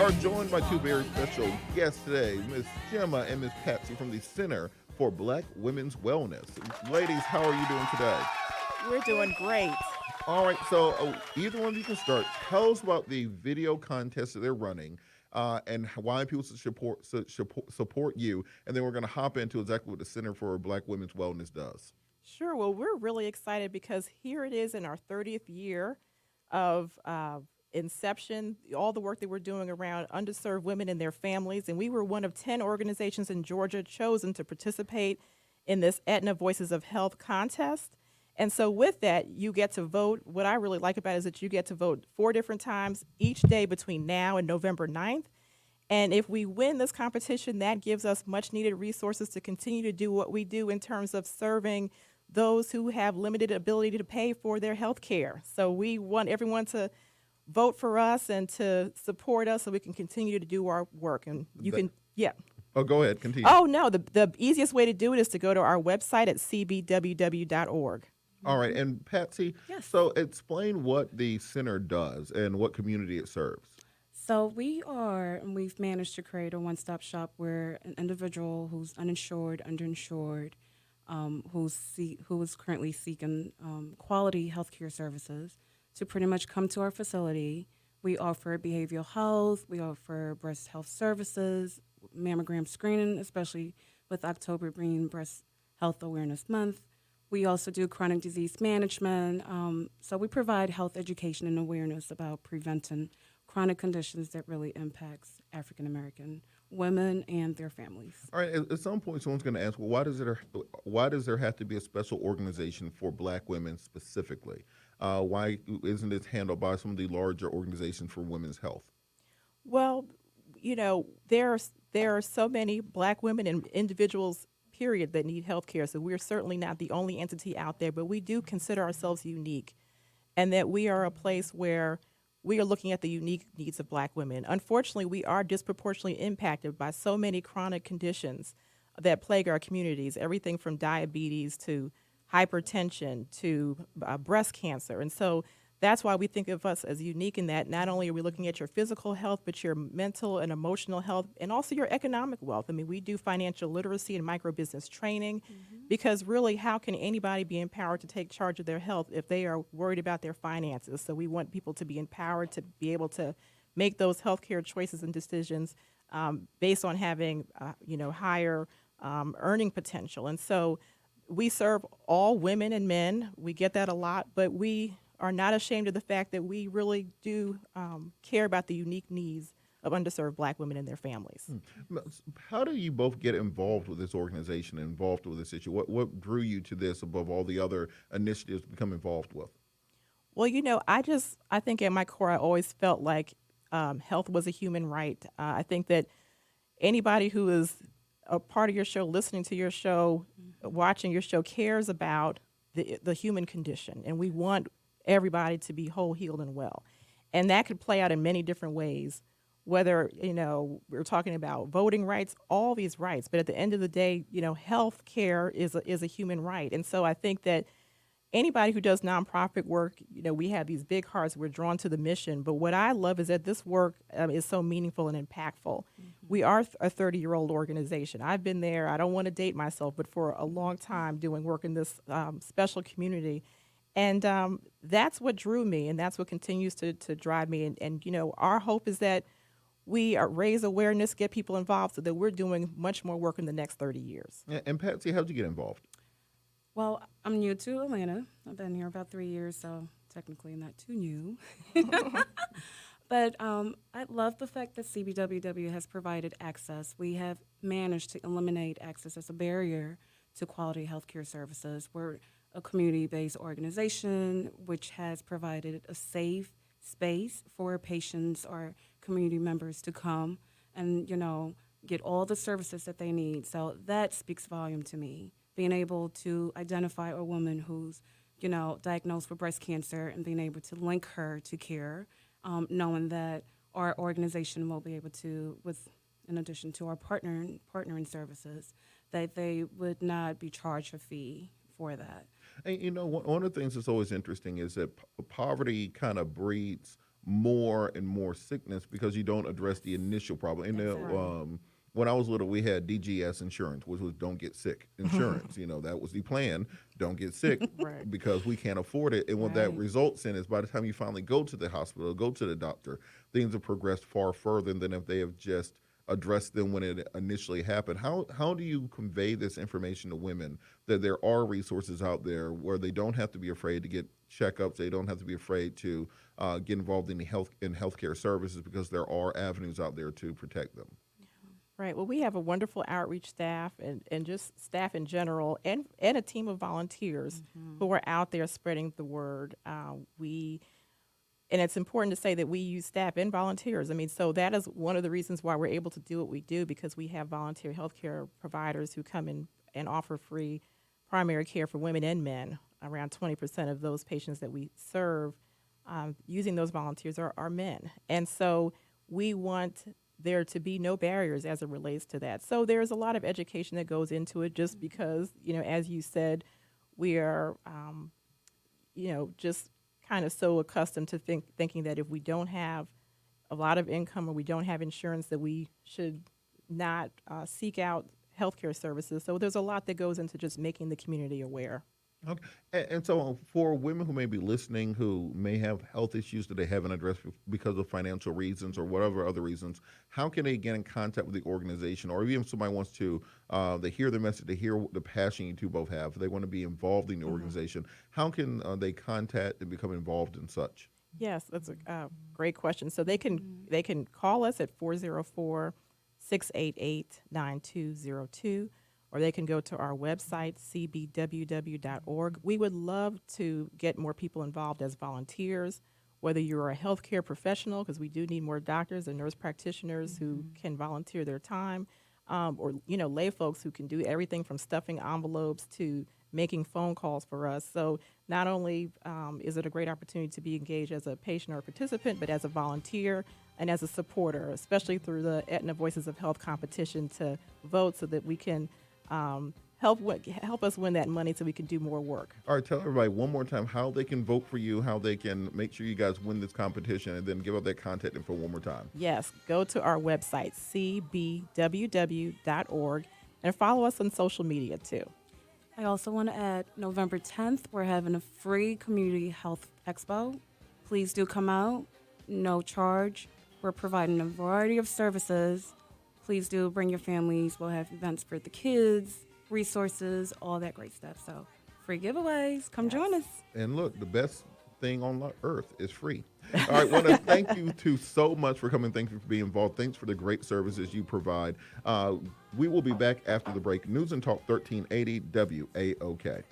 are joined by two very special guests today, Miss Gemma and Miss Patsy from the Center for Black Women's Wellness. Ladies, how are you doing today? We're doing great. All right, so either one of you can start. Tell us about the video contest that they're running and why people should support you, and then we're going to hop into exactly what the Center for Black Women's Wellness does. Sure. Well, we're really excited because here it is in our 30th year of inception, all the work that we're doing around underserved women and their families. And we were one of 10 organizations in Georgia chosen to participate in this Aetna Voices of Health contest. And so, with that, you get to vote. What I really like about it is that you get to vote 4 different times each day between now and November 9th. And if we win this competition, that gives us much needed resources to continue to do what we do in terms of serving those who have limited ability to pay for their health care. So we want everyone to vote for us and to support us so we can continue to do our work. And you can, yeah. Oh, go ahead, continue. Oh, no, the easiest way to do it is to go to our website at cbww.org. All right, and Patsy, Yes. so explain what the center does and what community it serves. So we've managed to create a one-stop shop where an individual who's uninsured, underinsured, who is currently seeking quality healthcare services to pretty much come to our facility. We offer behavioral health, we offer breast health services, mammogram screening, especially with October being Breast Health Awareness Month. We also do chronic disease management. So we provide health education and awareness about preventing chronic conditions that really impacts African American women and their families. All right, at some point, someone's going to ask, well, why does there have to be a special organization for Black women specifically? Why isn't it handled by some of the larger organizations for women's health? Well, there are so many Black women and individuals, period, that need health care. So we're certainly not the only entity out there, but we do consider ourselves unique and that we are a place where we are looking at the unique needs of Black women. Unfortunately, we are disproportionately impacted by so many chronic conditions that plague our communities, everything from diabetes to hypertension to breast cancer. And so that's why we think of us as unique in that not only are we looking at your physical health, but your mental and emotional health and also your economic wealth. I mean, we do financial literacy and micro business training because really, how can anybody be empowered to take charge of their health if they are worried about their finances? So we want people to be empowered to be able to make those healthcare choices and decisions based on having, higher earning potential. And so we serve all women and men. We get that a lot, but we are not ashamed of the fact that we really do care about the unique needs of underserved Black women and their families. How do you both get involved with this organization, involved with this issue? What drew you to this above all the other initiatives to become involved with? Well, I think at my core, I always felt like health was a human right. I think that anybody who is a part of your show, listening to your show, watching your show, cares about the human condition, and we want everybody to be whole, healed, and well. And that could play out in many different ways, whether, we're talking about voting rights, all these rights. But at the end of the day, health care is a human right. And so I think that anybody who does nonprofit work, we have these big hearts, we're drawn to the mission. But what I love is that this work is so meaningful and impactful. We are a 30-year-old organization. I've been there, I don't want to date myself, but for a long time doing work in this special community. And that's what drew me, and that's what continues to drive me. And our hope is that we raise awareness, get people involved so that we're doing much more work in the next 30 years. And Patsy, how'd you get involved? Well, I'm new to Atlanta. I've been here about 3 years, so technically not too new. But I love the fact that CBWW has provided access. We have managed to eliminate access as a barrier to quality healthcare services. We're a community-based organization which has provided a safe space for patients or community members to come and, get all the services that they need. So that speaks volume to me. Being able to identify a woman who's, diagnosed with breast cancer and being able to link her to care, knowing that our organization will be able to, in addition to our partnering services, that they would not be charged a fee for that. And one of the things that's always interesting is that poverty kind of breeds more and more sickness because you don't address the initial problem. And Exactly. when I was little, we had DGS insurance, which was don't get sick insurance. That was the plan. Don't get sick Right. because we can't afford it. And what that Right. results in is by the time you finally go to the hospital, go to the doctor, things have progressed far further than if they have just addressed them when it initially happened. How do you convey this information to women that there are resources out there where they don't have to be afraid to get checkups, they don't have to be afraid to get involved in healthcare services because there are avenues out there to protect them? Right. Well, we have a wonderful outreach staff and just staff in general and a team of volunteers who are out there spreading the word. And it's important to say that we use staff and volunteers. I mean, so that is one of the reasons why we're able to do what we do, because we have volunteer healthcare providers who come in and offer free primary care for women and men. Around 20% of those patients that we serve using those volunteers are men. And so we want there to be no barriers as it relates to that. So there's a lot of education that goes into it just because, as you said, we are, just kind of so accustomed to thinking that if we don't have a lot of income or we don't have insurance, that we should not seek out healthcare services. So there's a lot that goes into just making the community aware. Okay. And so for women who may be listening who may have health issues that they haven't addressed because of financial reasons or whatever other reasons, how can they get in contact with the organization? Or even if somebody wants to, they hear the message, they hear the passion you two both have, they want to be involved in the organization, how can they contact and become involved in such? Yes, that's a great question. So they can call us at 404-688-9202, or they can go to our website, cbww.org. We would love to get more people involved as volunteers, whether you're a healthcare professional, because we do need more doctors and nurse practitioners who can volunteer their time, or lay folks who can do everything from stuffing envelopes to making phone calls for us. So not only is it a great opportunity to be engaged as a patient or a participant, but as a volunteer and as a supporter, especially through the Aetna Voices of Health competition, to vote so that we can help us win that money so we can do more work. All right, tell everybody one more time how they can vote for you, how they can make sure you guys win this competition, and then give out that contact info one more time. Yes, go to our website, cbww.org, and follow us on social media too. I also want to add November 10th, we're having a free community health expo. Please do come out, no charge. We're providing a variety of services. Please do bring your families. We'll have events for the kids, resources, all that great stuff. So free giveaways. Come join us. And look, the best thing on earth is free. All right, want to thank you two so much for coming. Thank you for being involved. Thanks for the great services you provide. We will be back after the break. News and Talk 1380 WAOK.